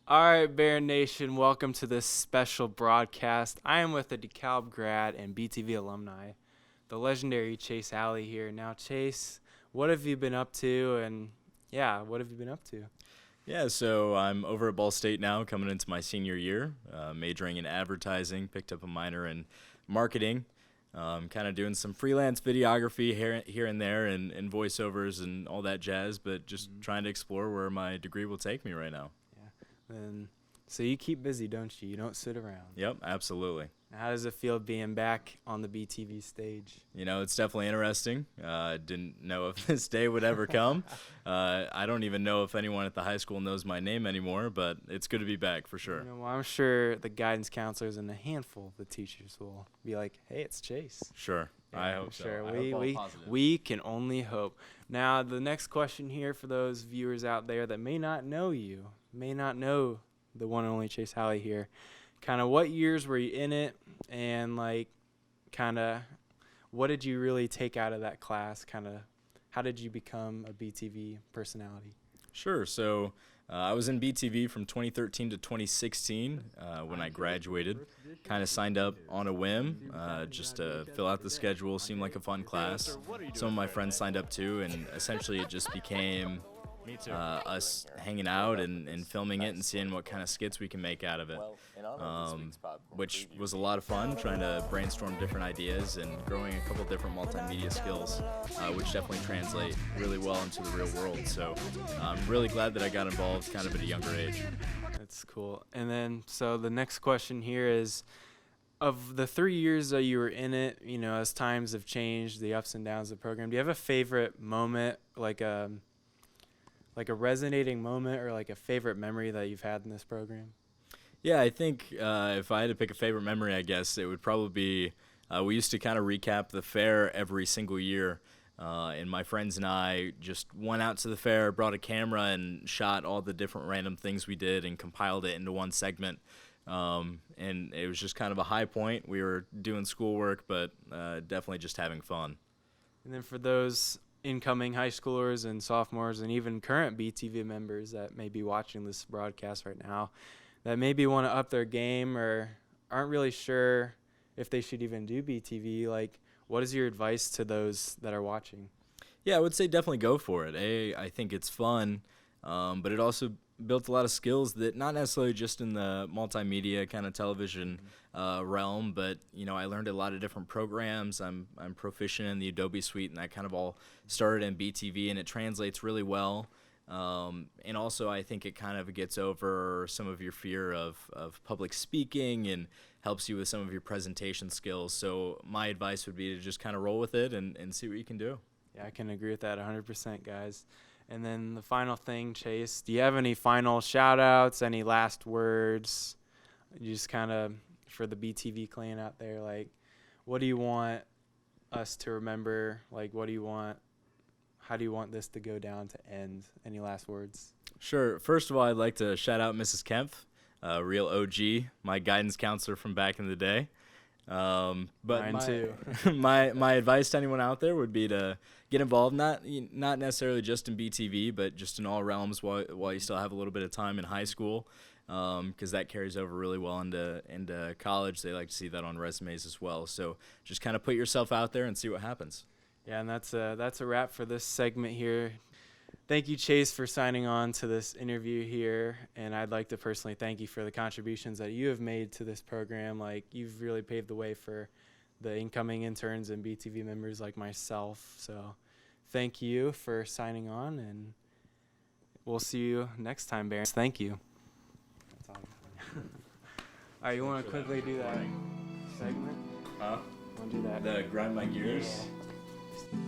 All right, Bear Nation, welcome to this special broadcast. I am with a DeKalb grad and BTV alumni, the legendary Chase Alley here. Now, Chase, what have you been up to? And what have you been up to? Yeah, so I'm over at Ball State now, coming into my senior year, majoring in advertising, picked up a minor in marketing, kind of doing some freelance videography here and there and voiceovers and all that jazz, but just trying to explore where my degree will take me right now. Yeah. And so you keep busy, don't you? You don't sit around. Yep, absolutely. How does it feel being back on the BTV stage? You know, it's definitely interesting. Didn't know if this day would ever come. I don't even know if anyone at the high school knows my name anymore, but it's good to be back for sure. Well, I'm sure the guidance counselors and a handful of the teachers will be like, "Hey, it's Chase." Sure, Yeah, I hope sure. so. I hope all positive. We can only hope. Now, the next question here for those viewers out there that may not know you, may not know the one and only Chase Halley here, kind of what years were you in it, and what did you really take out of that class? How did you become a BTV personality? Sure. So I was in BTV from 2013 to 2016 when I graduated. Kind of signed up on a whim just to fill out the schedule. Seemed like a fun class. Some of my friends signed up too, and essentially it just became us hanging out and filming it and seeing what kind of skits we can make out of it, which was a lot of fun, trying to brainstorm different ideas and growing a couple different multimedia skills, which definitely translate really well into the real world. So I'm really glad that I got involved kind of at a younger age. That's cool. And then, so the next question here is, of the 3 years that you were in it, as times have changed, the ups and downs of the program, do you have a favorite moment, like a resonating moment or like a favorite memory that you've had in this program? Yeah, I think if I had to pick a favorite memory, I guess it would probably be we used to kind of recap the fair every single year. And my friends and I just went out to the fair, brought a camera, and shot all the different random things we did and compiled it into one segment. And it was just kind of a high point. We were doing schoolwork, but definitely just having fun. And then for those incoming high schoolers and sophomores and even current BTV members that may be watching this broadcast right now that maybe want to up their game or aren't really sure if they should even do BTV, like, what is your advice to those that are watching? Yeah, I would say definitely go for it. I think it's fun, but it also built a lot of skills that not necessarily just in the multimedia kind of television realm, but I learned a lot of different programs. I'm proficient in the Adobe suite, and that kind of all started in BTV, and it translates really well. And also, I think it kind of gets over some of your fear of public speaking and helps you with some of your presentation skills. So my advice would be to just kind of roll with it and see what you can do. Yeah, I can agree with that 100%, guys. And then the final thing, Chase, do you have any final shout-outs, any last words? Just kind of for the BTV clan out there, like, what do you want us to remember? Like, how do you want this to go down to end? Any last words? Sure. First of all, I'd like to shout out Mrs. Kempf, real OG, my guidance counselor from back in the day. But Mine too. my advice to anyone out there would be to get involved, not necessarily just in BTV, but just in all realms while you still have a little bit of time in high school, because that carries over really well into college. They like to see that on resumes as well. So just kind of put yourself out there and see what happens. Yeah, and that's a wrap for this segment here. Thank you, Chase, for signing on to this interview here, and I'd like to personally thank you for the contributions that you have made to this program. Like, you've really paved the way for the incoming interns and BTV members like myself. So thank you for signing on, and we'll see you next time, Baron. Thank you. That's all. All right, you want to quickly do that segment? Huh? Want to do that? The grind my gears. Yeah.